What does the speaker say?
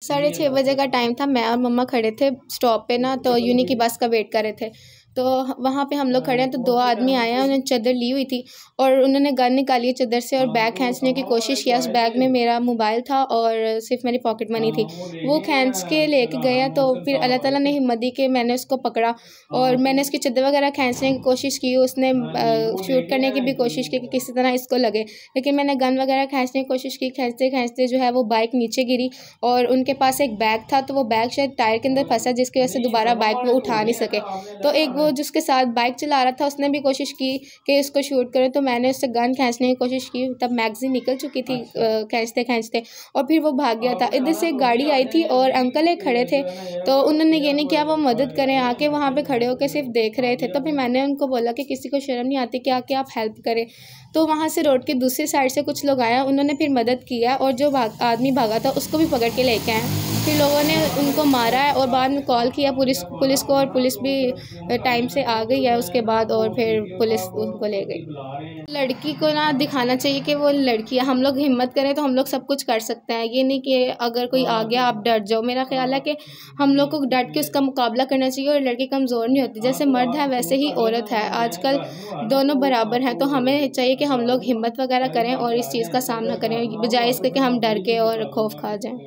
6:30 बजे का टाइम था। मैं और मम्मा खड़े थे स्टॉप पे ना, तो यूनी की बस का वेट कर रहे थे। तो वहाँ पे हम लोग खड़े हैं तो 2 आदमी आए हैं, उन्होंने चादर ली हुई थी और उन्होंने गन निकाली है चादर से और बैग खींचने की कोशिश किया। उस बैग में मेरा मोबाइल था और सिर्फ मेरी पॉकेट मनी थी। वो खींच के लेके गया तो फिर अल्लाह ताला ने हिम्मत दी कि मैंने उसको पकड़ा और मैंने उसकी चादर वगैरह खींचने की कोशिश की। उसने शूट करने की भी कोशिश की कि किसी तरह इसको लगे, लेकिन मैंने गन वगैरह खींचने की कोशिश की। खींचते खींचते जो है वो बाइक नीचे गिरी और उनके पास एक बैग था, तो वो बैग शायद टायर के अंदर फंसा, जिसकी वजह से दोबारा बाइक वो उठा नहीं सके। तो एक वो जिसके साथ बाइक चला रहा था उसने भी कोशिश की कि इसको शूट करे, तो मैंने उससे गन खींचने की कोशिश की। तब मैगज़ीन निकल चुकी थी खींचते खींचते, और फिर वो भाग गया था। इधर से एक गाड़ी आई थी और अंकल एक खड़े थे, तो उन्होंने ये नहीं किया वो मदद करें, आके वहाँ पे खड़े होकर सिर्फ देख रहे थे। तो फिर मैंने उनको बोला कि किसी को शर्म नहीं आती कि आके आप हेल्प करें। तो वहाँ से रोड के दूसरी साइड से कुछ लोग आए, उन्होंने फिर मदद किया और जो आदमी भागा था उसको भी पकड़ के लेके आए। फिर लोगों ने उनको मारा है और बाद में कॉल किया पुलिस को, और पुलिस भी टाइम से आ गई है उसके बाद, और फिर पुलिस उनको ले गई। लड़की को ना दिखाना चाहिए कि वो लड़की है। हम लोग हिम्मत करें तो हम लोग सब कुछ कर सकते हैं। ये नहीं कि अगर कोई आ गया आप डर जाओ। मेरा ख्याल है कि हम लोग को डट के उसका मुकाबला करना चाहिए, और लड़की कमज़ोर नहीं होती। जैसे मर्द है वैसे ही औरत है, आजकल दोनों बराबर हैं। तो हमें चाहिए कि हम लोग हिम्मत वगैरह करें और इस चीज़ का सामना करें, बजाय इसके कि हम डर के और खौफ खा जाएं।